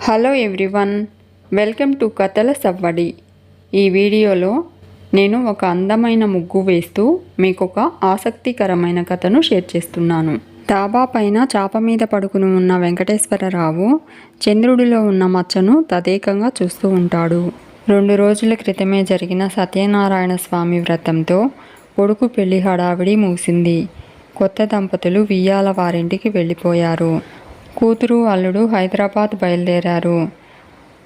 Hello everyone, welcome to కథల సవ్వడి. ఈ వీడియోలో నేను ఒక అందమైన ముగ్గు వేస్తూ మీకు ఒక ఆసక్తికరమైన కథను షేర్ చేస్తున్నాను. డాబా పైన చాప మీద పడుకుని ఉన్న వెంకటేశ్వరరావు చంద్రుడిలో ఉన్న మచ్చను తదేకంగా చూస్తూ ఉంటాడు. 2 రోజుల క్రితమే జరిగిన సత్యనారాయణ స్వామి వ్రతంతో కొడుకు పెళ్లి హడావిడి ముగిసింది. కొత్త దంపతులు వియ్యాల వారింటికి వెళ్ళిపోయారు. కూతురు అల్లుడు హైదరాబాద్ బయలుదేరారు.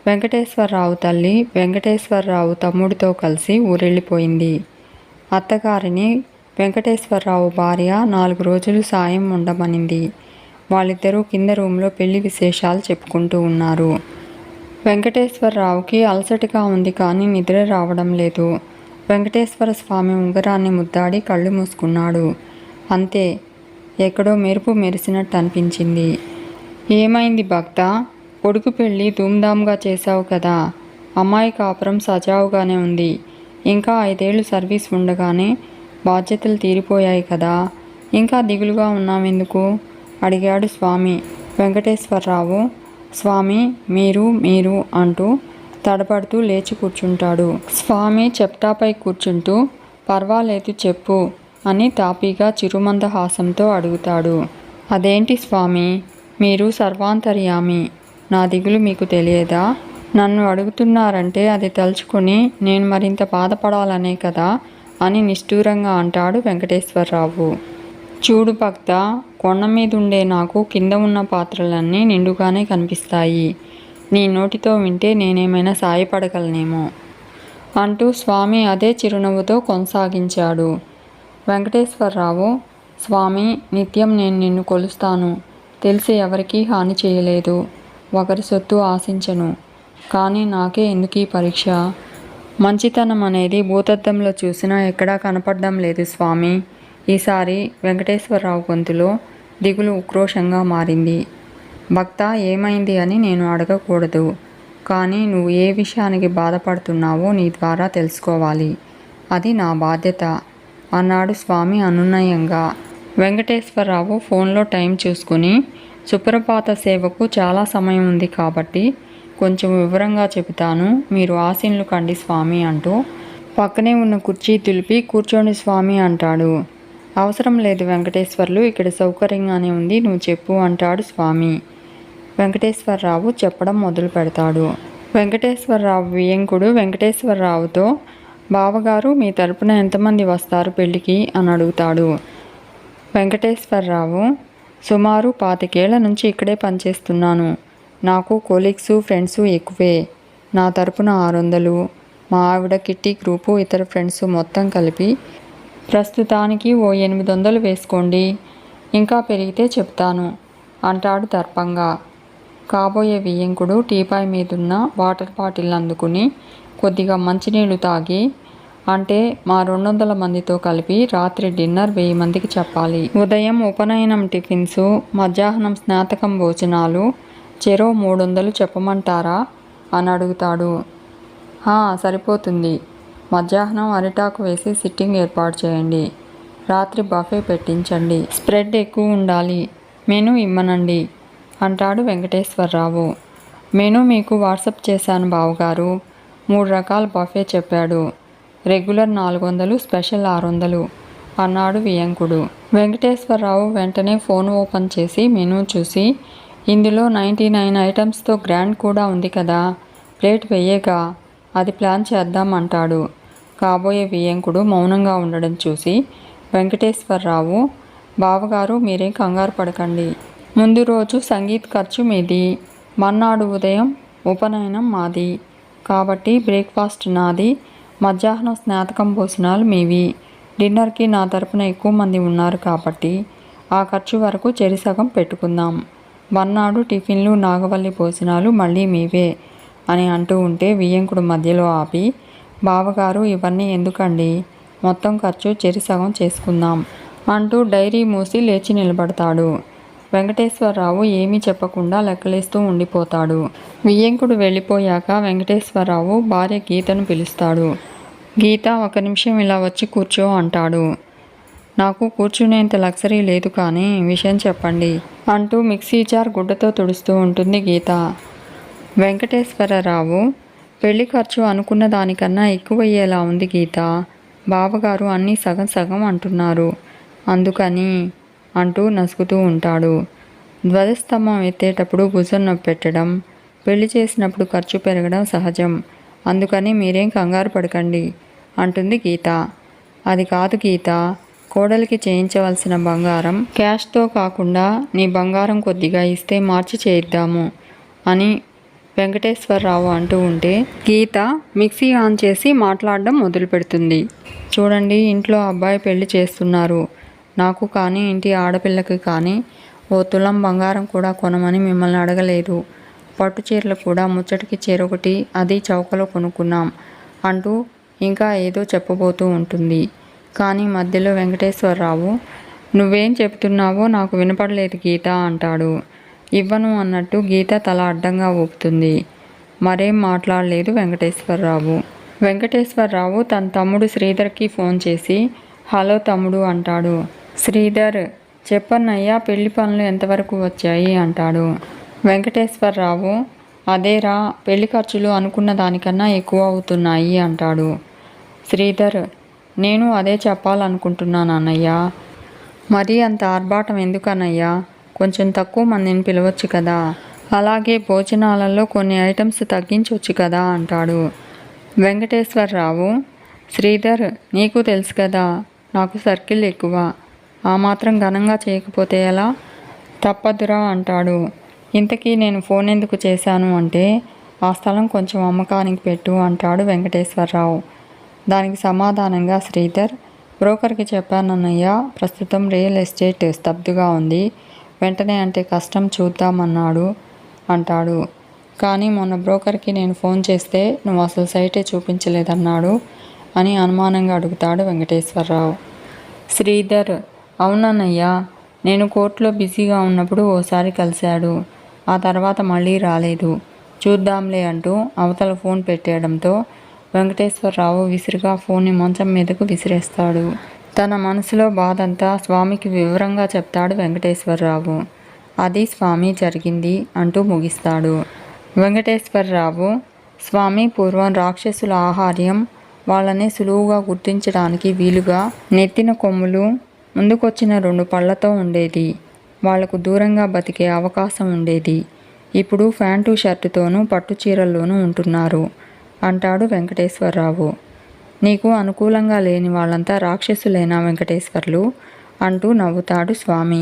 వెంకటేశ్వరరావు తల్లి వెంకటేశ్వరరావు తమ్ముడితో కలిసి ఊరెళ్ళిపోయింది. అత్తగారిని వెంకటేశ్వరరావు భార్య 4 రోజులు సాయం ఉండమనింది. వాళ్ళిద్దరూ కింద రూమ్లో పెళ్లి విశేషాలు చెప్పుకుంటూ ఉన్నారు. వెంకటేశ్వరరావుకి అలసటగా ఉంది కానీ నిద్ర రావడం లేదు. వెంకటేశ్వర స్వామి ఉంగరాన్ని ముద్దాడి కళ్ళు మూసుకున్నాడు. అంతే, ఎక్కడో మెరుపు మెరిసినట్టు అనిపించింది. ఏమైంది భక్త? కొడుకు పెళ్ళి ధూమ్ధామ్గా చేశావు కదా. అమ్మాయి కాపురం సజావుగానే ఉంది. ఇంకా 5 ఏళ్ళు సర్వీస్ ఉండగానే బాధ్యతలు తీరిపోయాయి కదా. ఇంకా దిగులుగా ఉన్నావెందుకు? అడిగాడు స్వామి. వెంకటేశ్వరరావు స్వామి మీరు అంటూ తడబడుతూ లేచి కూర్చుంటాడు. స్వామి చెప్టాపై కూర్చుంటూ పర్వాలేదు చెప్పు అని తాపీగా చిరుమందహాసంతో అడుగుతాడు. అదేంటి స్వామి, మీరు సర్వాంతర్యామి, నా దిగులు మీకు తెలియదా? నన్ను అడుగుతున్నారంటే అది తలుచుకుని నేను మరింత బాధపడాలనే కదా అని నిష్ఠూరంగా అంటాడు వెంకటేశ్వరరావు. చూడు భక్త, కొండ మీదుండే నాకు కింద ఉన్న పాత్రలన్నీ నిండుగానే కనిపిస్తాయి. నీ నోటితో వింటే నేనేమైనా సాయపడగలనేమో అంటూ స్వామి అదే చిరునవ్వుతో కొనసాగించాడు. వెంకటేశ్వరరావు స్వామి, నిత్యం నేను నిన్ను కొలుస్తాను. తెలిసి ఎవరికీ హాని చేయలేదు. ఒకరి సొత్తు ఆశించను. కానీ నాకే ఎందుకీ పరీక్ష? మంచితనం అనేది భూతద్దంలో చూసినా ఎక్కడా కనపడడం లేదు స్వామి. ఈసారి వెంకటేశ్వరరావు గొంతులో దిగులు ఉక్రోషంగా మారింది. భక్త, ఏమైంది అని నేను అడగకూడదు. కానీ నువ్వు ఏ విషయానికి బాధపడుతున్నావో నీ ద్వారా తెలుసుకోవాలి. అది నా బాధ్యత అన్నాడు స్వామి అనునయంగా. వెంకటేశ్వరరావు ఫోన్లో టైం చూసుకుని, సుప్రభాత సేవకు చాలా సమయం ఉంది కాబట్టి కొంచెం వివరంగా చెబుతాను, మీరు ఆశీనులు కండి స్వామి అంటూ పక్కనే ఉన్న కుర్చీ తులిపి కూర్చోండి స్వామి అంటాడు. అవసరం లేదు వెంకటేశ్వర్లు, ఇక్కడ సౌకర్యంగానే ఉంది, నువ్వు చెప్పు అంటాడు స్వామి. వెంకటేశ్వరరావు చెప్పడం మొదలు పెడతాడు. వెంకటేశ్వరరావు వియ్యంకుడు వెంకటేశ్వరరావుతో, బావగారు మీ తరపున ఎంతమంది వస్తారు పెళ్ళికి అని అడుగుతాడు. వెంకటేశ్వరరావు సుమారు 25 ఏళ్ల నుంచి ఇక్కడే పనిచేస్తున్నాను. నాకు కొలీగ్స్ ఫ్రెండ్స్ ఎక్కువే. నా తరపున 600, మా ఆవిడ కిట్టి గ్రూపు ఇతర ఫ్రెండ్స్ మొత్తం కలిపి ప్రస్తుతానికి ఓ 800 వేసుకోండి. ఇంకా పెరిగితే చెప్తాను అంటాడు దర్పంగా. కాబోయే వియ్యంకుడు టీపాయ్ మీదున్న వాటర్ బాటిల్ అందుకుని కొద్దిగా మంచినీళ్లు తాగి, అంటే మా 200 మందితో కలిపి రాత్రి డిన్నర్ 1000 మందికి చెప్పాలి. ఉదయం ఉపనయనం టిఫిన్స్, మధ్యాహ్నం స్నాతకం భోజనాలు చెరో 300 చెప్పమంటారా అని అడుగుతాడు. సరిపోతుంది. మధ్యాహ్నం అరిటాకు వేసి సిట్టింగ్ ఏర్పాటు చేయండి. రాత్రి బఫే పెట్టించండి. స్ప్రెడ్ ఎక్కువ ఉండాలి. మెనూ ఇమ్మనండి అంటాడు వెంకటేశ్వరరావు. మెనూ మీకు వాట్సప్ చేశాను బావగారు. 3 రకాల బఫే చెప్పాడు. రెగ్యులర్ 400, స్పెషల్ 600 అన్నాడు వియ్యంకుడు. వెంకటేశ్వరరావు వెంటనే ఫోన్ ఓపెన్ చేసి మెనూ చూసి, ఇందులో 99 ఐటమ్స్తో గ్రాండ్ కూడా ఉంది కదా, ప్లేట్ వెయ్యేగా, అది ప్లాన్ చేద్దాం అంటాడు. కాబోయే వియ్యంకుడు మౌనంగా ఉండడం చూసి వెంకటేశ్వరరావు, బావగారు మీరేం కంగారు పడకండి. ముందు రోజు సంగీత్ ఖర్చు మీది, మర్నాడు ఉదయం ఉపనయనం మాది. కాబట్టి బ్రేక్ఫాస్ట్ నాది, మధ్యాహ్నం స్నాతకం భోజనాలు మీవి. డిన్నర్కి నా తరపున ఎక్కువ మంది ఉన్నారు కాబట్టి ఆ ఖర్చు వరకు చెరిసగం పెట్టుకుందాం. మర్నాడు టిఫిన్లు నాగవల్లి భోజనాలు మళ్ళీ మీవే అని అంటూ ఉంటే వియ్యంకుడు మధ్యలో ఆపి, బావగారు ఇవన్నీ ఎందుకండి, మొత్తం ఖర్చు చెరిసగం చేసుకుందాం అంటూ డైరీ మూసి లేచి నిలబడతాడు. వెంకటేశ్వరరావు ఏమీ చెప్పకుండా లెక్కలేస్తూ ఉండిపోతాడు. వియ్యంకుడు వెళ్ళిపోయాక వెంకటేశ్వరరావు భార్య గీతను పిలుస్తాడు. గీత, 1 నిమిషం ఇలా వచ్చి కూర్చో అంటాడు. నాకు కూర్చునేంత లగ్జరీ లేదు కానీ విషయం చెప్పండి అంటూ మిక్సీ జార్ గుడ్డతో తుడుస్తూ ఉంటుంది గీత. వెంకటేశ్వరరావు, పెళ్లి ఖర్చు అనుకున్న దానికన్నా ఎక్కువయ్యేలా ఉంది గీత. బావగారు అన్నీ సగం సగం అంటున్నారు. అందుకని అంటూ నసుగుతూ ఉంటాడు. ధ్వజస్తంభం ఎత్తేటప్పుడు భుజం నొప్పి పెట్టడం, పెళ్లి చేసినప్పుడు ఖర్చు పెరగడం సహజం. అందుకని మీరేం కంగారు పడకండి అంటుంది గీత. అది కాదు గీత, కోడలికి చేయించవలసిన బంగారం క్యాష్తో కాకుండా నీ బంగారం కొద్దిగా ఇస్తే మార్చి చేయిద్దాము అని వెంకటేశ్వరరావు అంటూ ఉంటే గీత మిక్సీ ఆన్ చేసి మాట్లాడడం మొదలు పెడుతుంది. చూడండి, ఇంట్లో అబ్బాయి పెళ్లి చేస్తున్నారు. నాకు కానీ ఇంటి ఆడపిల్లకి కానీ ఓ తులం బంగారం కూడా కొనమని మిమ్మల్ని అడగలేదు. పట్టు చీరలు కూడా ముచ్చటికి చీరొకటి, అది చౌకలో కొనుక్కున్నాం అంటూ ఇంకా ఏదో చెప్పబోతూ ఉంటుంది. కానీ మధ్యలో వెంకటేశ్వరరావు, నువ్వేం చెప్తున్నావో నాకు వినపడలేదు గీత అంటాడు. ఇవ్వను అన్నట్టు గీత తల అడ్డంగా ఊపుతుంది. మరేం మాట్లాడలేదు వెంకటేశ్వరరావు. వెంకటేశ్వరరావు తన తమ్ముడు శ్రీధర్కి ఫోన్ చేసి, హలో తమ్ముడు అంటాడు. శ్రీధర్, చెప్పన్నయ్యా, పెళ్లి పనులు ఎంతవరకు వచ్చాయి అంటాడు. వెంకటేశ్వరరావు, అదేరా, పెళ్లి ఖర్చులు అనుకున్న దానికన్నా ఎక్కువ అవుతున్నాయి అంటాడు. శ్రీధర్, నేను అదే చెప్పాలనుకుంటున్నాను అన్నయ్య. మరీ అంత ఆర్భాటం ఎందుకన్నయ్యా? కొంచెం తక్కువ మందిని పిలవచ్చు కదా. అలాగే భోజనాలలో కొన్ని ఐటమ్స్ తగ్గించవచ్చు కదా అంటాడు. వెంకటేశ్వరరావు, శ్రీధర్, నీకు తెలుసు కదా, నాకు సర్కిల్ ఎక్కువ. ఆ మాత్రం ఘనంగా చేయకపోతే ఎలా? తప్పదురా అంటాడు. ఇంతకీ నేను ఫోన్ ఎందుకు చేశాను అంటే, ఆ స్థలం కొంచెం అమ్మకానికి పెట్టు అంటాడు వెంకటేశ్వరరావు. దానికి సమాధానంగా శ్రీధర్, బ్రోకర్కి చెప్పానన్నయ్య, ప్రస్తుతం రియల్ ఎస్టేట్ స్తబ్దుగా ఉంది, వెంటనే అంటే కష్టం, చూద్దామన్నాడు అంటాడు. కానీ మొన్న బ్రోకర్కి నేను ఫోన్ చేస్తే నువ్వు అసలు సైటే చూపించలేదన్నాడు అని అనుమానంగా అడుగుతాడు వెంకటేశ్వరరావు. శ్రీధర్, అవునన్నయ్యా, నేను కోర్టులో బిజీగా ఉన్నప్పుడు ఓసారి కలిశాడు. ఆ తర్వాత మళ్ళీ రాలేదు. చూద్దాంలే అంటూ అవతల ఫోన్ పెట్టేయడంతో వెంకటేశ్వరరావు విసురుగా ఫోన్ని మంచం మీదకు విసిరేస్తాడు. తన మనసులో బాధంతా స్వామికి వివరంగా చెప్తాడు వెంకటేశ్వరరావు. అది స్వామి జరిగింది అంటూ ముగిస్తాడు. వెంకటేశ్వరరావు, స్వామి పూర్వం రాక్షసుల ఆహార్యం వాళ్ళని సులువుగా గుర్తించడానికి వీలుగా నెత్తిన కొమ్ములు, ముందుకొచ్చిన 2 పళ్లతో ఉండేది. వాళ్లకు దూరంగా బతికే అవకాశం ఉండేది. ఇప్పుడు ప్యాంటు షర్టుతోనూ పట్టు చీరల్లోనూ ఉంటున్నారు అంటాడు వెంకటేశ్వరరావు. నీకు అనుకూలంగా లేని వాళ్ళంతా రాక్షసులేనా వెంకటేశ్వర్లు అంటూ నవ్వుతాడు స్వామి.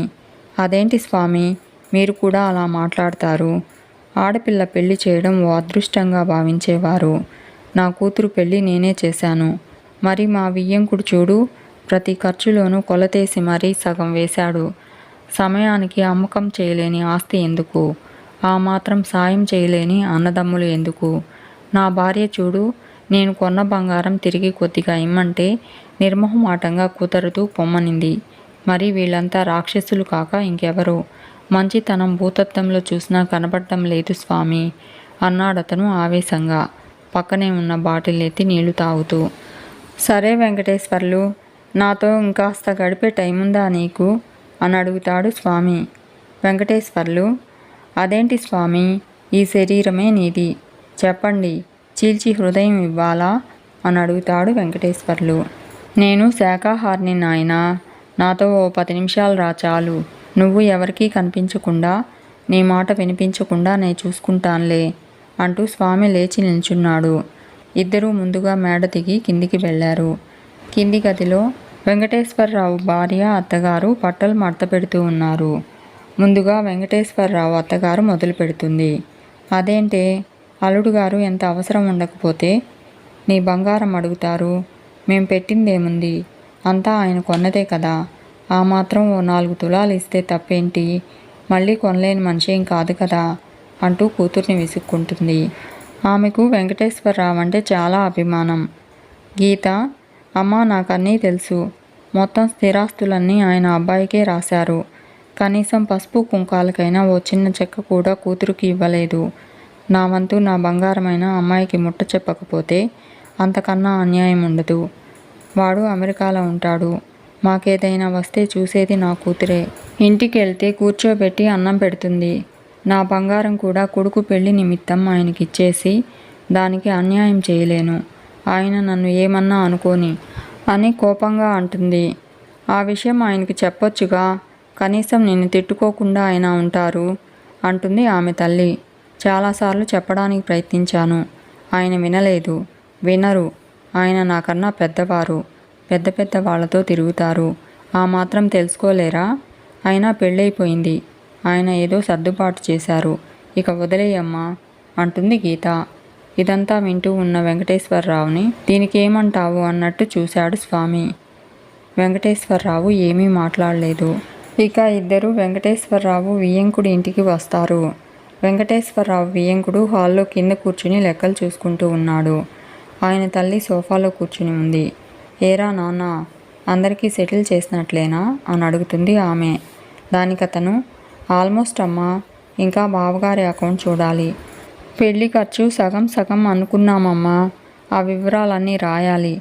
అదేంటి స్వామి, మీరు కూడా అలా మాట్లాడతారు? ఆడపిల్ల పెళ్లి చేయడం ఓ అదృష్టంగా భావించేవారు. నా కూతురు పెళ్లి నేనే చేశాను. మరి మా వియ్యంకుడు చూడు, ప్రతి ఖర్చులోనూ కొలతేసి మరీ సగం వేశాడు. సమయానికి అమ్మకం చేయలేని ఆస్తి ఎందుకు? ఆ మాత్రం సాయం చేయలేని అన్నదమ్ములు ఎందుకు? నా భార్య చూడు, నేను కొన్న బంగారం తిరిగి కొద్దిగా ఇమ్మంటే నిర్మోహమాటంగా కుదరదు పొమ్మనింది. మరి వీళ్ళంతా రాక్షసులు కాక ఇంకెవరు? మంచితనం భూతత్వంలో చూసినా కనపడటం లేదు స్వామి అన్నాడతను ఆవేశంగా, పక్కనే ఉన్న బాటిల్ ఎత్తి నీళ్లు తాగుతూ. సరే వెంకటేశ్వర్లు, నాతో ఇంకాస్త గడిపే టైముందా నీకు అని అడుగుతాడు స్వామి. వెంకటేశ్వర్లు, అదేంటి స్వామి, ఈ శరీరమే నీది, చెప్పండి, చీల్చి హృదయం ఇవ్వాలా అని అడుగుతాడు వెంకటేశ్వర్లు. నేను శాకాహారిని నాయనా, నాతో ఓ 10 నిమిషాలు రా చాలు. నువ్వు ఎవరికీ కనిపించకుండా, నీ మాట వినిపించకుండా నేను చూసుకుంటానులే అంటూ స్వామి లేచి నిల్చున్నాడు. ఇద్దరూ ముందుగా మేడ దిగి కిందికి వెళ్ళారు. కింది గదిలో వెంకటేశ్వరరావు భార్య, అత్తగారు బట్టలు మడత పెడుతూ ఉన్నారు. ముందుగా వెంకటేశ్వరరావు అత్తగారు మొదలు పెడుతుంది. అదేంటే అల్లుడు గారు, ఎంత అవసరం ఉండకపోతే నీ బంగారం అడుగుతారు? మేం పెట్టిందేముంది, అంతా ఆయన కొన్నదే కదా. ఆ మాత్రం ఓ 4 తులాలు ఇస్తే తప్పేంటి? మళ్ళీ కొనలేని మనిషేం కాదు కదా అంటూ కూతుర్ని విసుక్కుంటుంది. ఆమెకు వెంకటేశ్వరరావు అంటే చాలా అభిమానం. గీత, అమ్మ, నాకన్నీ తెలుసు. మొత్తం స్థిరాస్తులన్నీ ఆయన అబ్బాయికే రాశారు. కనీసం పసుపు కుంకాలకైనా ఓ చిన్న చెక్క కూడా కూతురుకి ఇవ్వలేదు. నా వంతు నా బంగారమైన అమ్మాయికి ముట్ట చెప్పకపోతే అంతకన్నా అన్యాయం ఉండదు. వాడు అమెరికాలో ఉంటాడు. మాకేదైనా వస్తే చూసేది నా కూతురే. ఇంటికి వెళ్తే కూర్చోబెట్టి అన్నం పెడుతుంది. నా బంగారం కూడా కొడుకు పెళ్లి నిమిత్తం ఆయనకిచ్చేసి దానికి అన్యాయం చేయలేను. ఆయన నన్ను ఏమన్నా అనుకోని అని కోపంగా అంటుంది. ఆ విషయం ఆయనకి చెప్పొచ్చుగా, కనీసం నిన్ను తిట్టుకోకుండా ఆయన ఉంటారు అంటుంది ఆమె తల్లి. చాలాసార్లు చెప్పడానికి ప్రయత్నించాను, ఆయన వినలేదు. వినరు. ఆయన నాకన్నా పెద్దవారు, పెద్ద పెద్ద వాళ్ళతో తిరుగుతారు. ఆ మాత్రం తెలుసుకోలేరా? అయినా పెళ్ళైపోయింది. ఆయన ఏదో సర్దుబాటు చేశారు. ఇక వదిలేయమ్మా అంటుంది గీత. ఇదంతా వింటూ ఉన్న వెంకటేశ్వరరావుని దీనికేమంటావు అన్నట్టు చూశాడు స్వామి. వెంకటేశ్వరరావు ఏమీ మాట్లాడలేదు. ఇక ఇద్దరు వెంకటేశ్వరరావు వియ్యంకుడి ఇంటికి వస్తారు. వెంకటేశ్వరరావు వియ్యంకుడు హాల్లో కింద కూర్చుని లెక్కలు చూసుకుంటూ ఉన్నాడు. ఆయన తల్లి సోఫాలో కూర్చుని ఉంది. ఏరా నాన్న, అందరికీ సెటిల్ చేసినట్లేనా అని అడుగుతుంది ఆమె. దానికతను, ఆల్మోస్ట్ అమ్మా, ఇంకా బావగారి అకౌంట్ చూడాలి. పెళ్లి ఖర్చు సగం సగం అనుకున్నామమ్మా, ఆ వివరాలన్నీ రాయాలి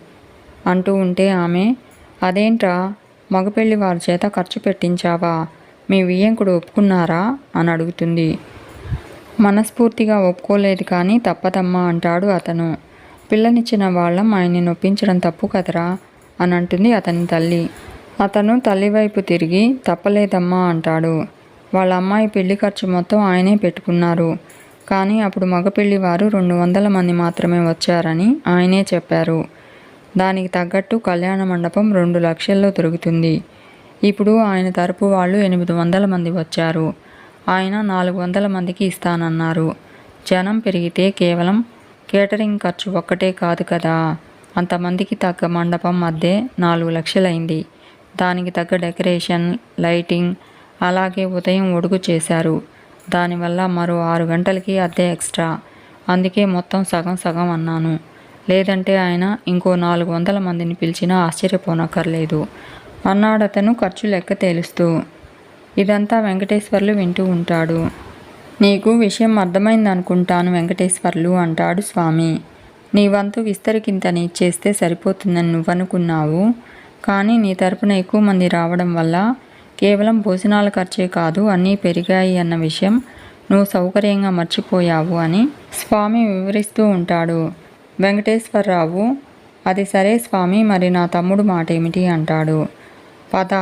అంటూ ఉంటే ఆమె, అదేంట్రా, మగపెళ్లి వారి చేత ఖర్చు పెట్టించావా? మీ వియ్యంకుడు ఒప్పుకున్నారా అని అడుగుతుంది. మనస్ఫూర్తిగా ఒప్పుకోలేదు కానీ తప్పదమ్మా అంటాడు అతను. పిల్లనిచ్చిన వాళ్ళం ఆయన్ని నొప్పించడం తప్పు కదరా అని అంటుంది అతని తల్లి. అతను తల్లి వైపు తిరిగి తప్పలేదమ్మా అంటాడు. వాళ్ళ అమ్మాయి పెళ్లి ఖర్చు మొత్తం ఆయనే పెట్టుకున్నారు. కానీ అప్పుడు మగపెళ్లి వారు 200 మంది మాత్రమే వచ్చారని ఆయనే చెప్పారు. దానికి తగ్గట్టు కళ్యాణ మండపం 2 లక్షల్లో దొరుకుతుంది. ఇప్పుడు ఆయన తరపు వాళ్ళు 800 మంది వచ్చారు. ఆయన 400 మందికి ఇస్తానన్నారు. జనం పెరిగితే కేవలం కేటరింగ్ ఖర్చు ఒక్కటే కాదు కదా, అంతమందికి తగ్గ మండపం అద్దె 4 లక్షలైంది. దానికి తగ్గ డెకరేషన్, లైటింగ్, అలాగే ఉదయం ఒడుగు చేశారు. దానివల్ల మరో 6 గంటలకి అద్దె ఎక్స్ట్రా. అందుకే మొత్తం సగం సగం అన్నాను. లేదంటే ఆయన ఇంకో 400 మందిని పిలిచినా ఆశ్చర్యపోనక్కర్లేదు అన్నాడతను ఖర్చు లెక్క తేలుస్తూ. ఇదంతా వెంకటేశ్వర్లు వింటూ ఉంటాడు. నీకు విషయం అర్థమైందనుకుంటాను వెంకటేశ్వర్లు అంటాడు స్వామి. నీ వంతు విస్తరికింతని ఇచ్చేస్తే సరిపోతుందని నువ్వనుకున్నావు. కానీ నీ తరపున ఎక్కువ మంది రావడం వల్ల కేవలం భోజనాల ఖర్చే కాదు అన్నీ పెరిగాయి అన్న విషయం నువ్వు సౌకర్యంగా మర్చిపోయావు అని స్వామి వివరిస్తూ ఉంటాడు. వెంకటేశ్వరరావు, అది సరే స్వామి, మరి నా తమ్ముడు మాట ఏమిటి అంటాడు. పద,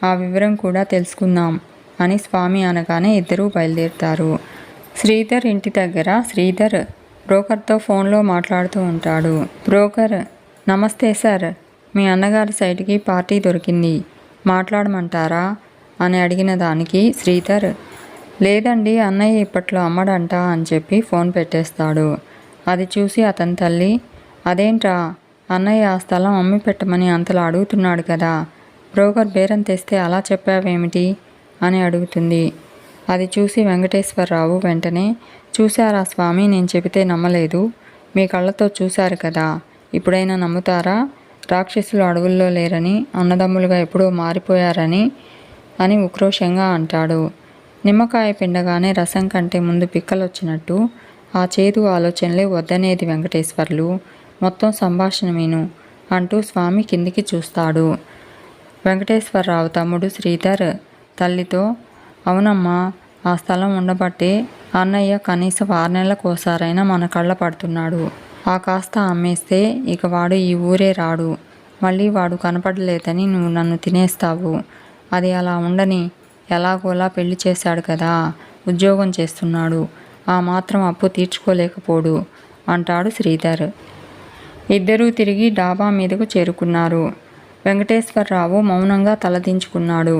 ఆ వివరం కూడా తెలుసుకుందాం అని స్వామి అనగానే ఇద్దరూ బయలుదేరుతారు. శ్రీధర్ ఇంటి దగ్గర శ్రీధర్ బ్రోకర్తో ఫోన్లో మాట్లాడుతూ ఉంటాడు. బ్రోకర్, నమస్తే సార్, మీ అన్నగారి సైడ్కి పార్టీ దొరికింది, మాట్లాడమంటారా అని అడిగిన దానికి శ్రీధర్, లేదండి అన్నయ్య ఇప్పట్లో అమ్మడంట అని చెప్పి ఫోన్ పెట్టేస్తాడు. అది చూసి అతని తల్లి, అదేంట్రా, అన్నయ్య ఆ స్థలం అమ్మి పెట్టమని అంతలా అడుగుతున్నాడు కదా, బ్రోకర్ బేరం తెస్తే అలా చెప్పావేమిటి అని అడుగుతుంది. అది చూసి వెంకటేశ్వరరావు వెంటనే, చూశారా స్వామి, నేను చెబితే నమ్మలేదు, మీ కళ్ళతో చూశారు కదా, ఇప్పుడైనా నమ్ముతారా? రాక్షసులు అడవుల్లో లేరని, అన్నదమ్ములుగా ఎప్పుడో మారిపోయారని అని ఉక్రోషంగా అంటాడు. నిమ్మకాయ పిండగానే రసం కంటే ముందు పిక్కలొచ్చినట్టు ఆ చేదు ఆలోచనలే వద్దనేది వెంకటేశ్వర్లు. మొత్తం సంభాషణ విను అంటూ స్వామి కిందికి చూస్తాడు. వెంకటేశ్వరరావు తమ్ముడు శ్రీధర్ తల్లితో, అవునమ్మా, ఆ స్థలం ఉండబట్టే అన్నయ్య కనీసం 6 నెలలకోసారైనా మన కళ్ళ పడుతున్నాడు. ఆ కాస్త అమ్మేస్తే ఇక వాడు ఈ ఊరే రాడు. మళ్ళీ వాడు కనపడలేదని నువ్వు నన్ను తినేస్తావు. అది అలా ఉండని, ఎలాగోలా పెళ్లి చేశాడు కదా, ఉద్యోగం చేస్తున్నాడు, ఆ మాత్రం అప్పు తీర్చుకోలేకపోడు అంటాడు శ్రీధర్. ఇద్దరూ తిరిగి డాబా మీదకు చేరుకున్నారు. వెంకటేశ్వరరావు మౌనంగా తలదించుకున్నాడు.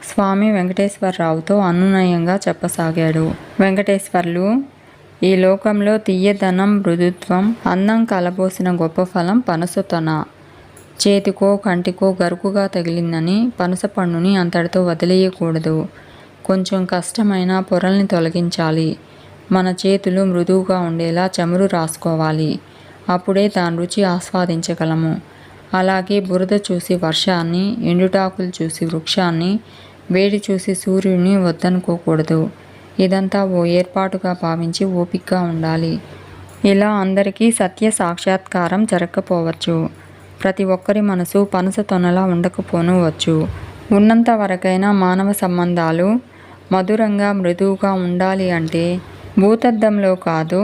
స్వామి వెంకటేశ్వరరావుతో అనునయంగా చెప్పసాగాడు. వెంకటేశ్వర్లు, ఈ లోకంలో తీయదనం, మృదుత్వం, అందం కలబోసిన గొప్ప ఫలం పనసతొన. చేతికో కంటికో గరుకుగా తగిలిందని పనస పండుని అంతటితో వదిలేయకూడదు. కొంచెం కష్టమైన పొరల్ని తొలగించాలి. మన చేతులు మృదువుగా ఉండేలా చమురు రాసుకోవాలి. అప్పుడే దాని రుచి ఆస్వాదించగలము. అలాగే బురద చూసి వర్షాన్ని, ఎండుటాకులు చూసి వృక్షాన్ని, వేడి చూసి సూర్యుడిని వద్దనుకోకూడదు. ఇదంతా ఓ ఏర్పాటుగా భావించి ఓపికగా ఉండాలి. ఇలా అందరికీ సత్య సాక్షాత్కారం జరగకపోవచ్చు. ప్రతి ఒక్కరి మనసు పనస తొనలా ఉండకపోనూ వచ్చు. ఉన్నంత వరకైనా మానవ సంబంధాలు మధురంగా మృదువుగా ఉండాలి అంటే భూతద్దంలో కాదు,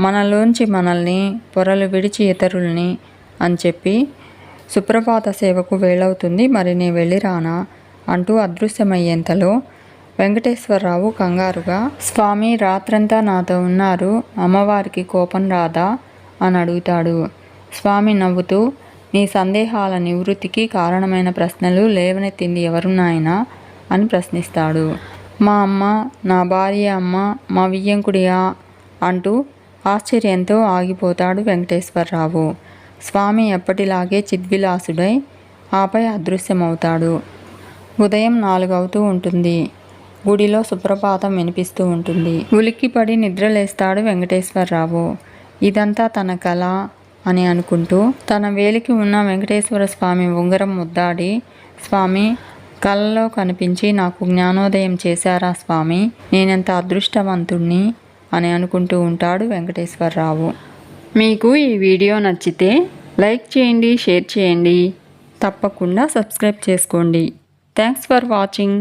మనలోంచి మనల్ని పొరలు విడిచి ఇతరుల్ని అని చెప్పి సుప్రభాత సేవకు వేళవుతుంది, మరి నే వెళ్ళి రానా అంటూ అదృశ్యమయ్యేంతలో వెంకటేశ్వరరావు కంగారుగా, స్వామి రాత్రంతా నాతో ఉన్నారు, అమ్మవారికి కోపం రాదా అని అడుగుతాడు. స్వామి నవ్వుతూ, నీ సందేహాల నివృత్తికి కారణమైన ప్రశ్నలు లేవనెత్తింది ఎవరు నాయనా అని ప్రశ్నిస్తాడు. మా అమ్మ, నా భార్య అమ్మ, మా వియ్యంకుడియా అంటూ ఆశ్చర్యంతో ఆగిపోతాడు వెంకటేశ్వరరావు. స్వామి ఎప్పటిలాగే చిద్విలాసుడై ఆపై అదృశ్యమవుతాడు. ఉదయం 4 అవుతూ ఉంటుంది. గుడిలో సుప్రభాతం వినిపిస్తూ ఉంటుంది. ఉలిక్కిపడి నిద్రలేస్తాడు వెంకటేశ్వరరావు. ఇదంతా తన కళ అని అనుకుంటూ తన వేలికి ఉన్న వెంకటేశ్వర స్వామి ఉంగరం ముద్దాడి, స్వామి కలలో కనిపించి నాకు జ్ఞానోదయం చేశారా స్వామి, నేనెంత అదృష్టవంతుణ్ణి అని అనుకుంటూ ఉంటాడు వెంకటేశ్వరరావు. మీకు ఈ వీడియో నచ్చితే లైక్ చేయండి, షేర్ చేయండి, తప్పకుండా సబ్స్క్రైబ్ చేసుకోండి. Thanks for watching.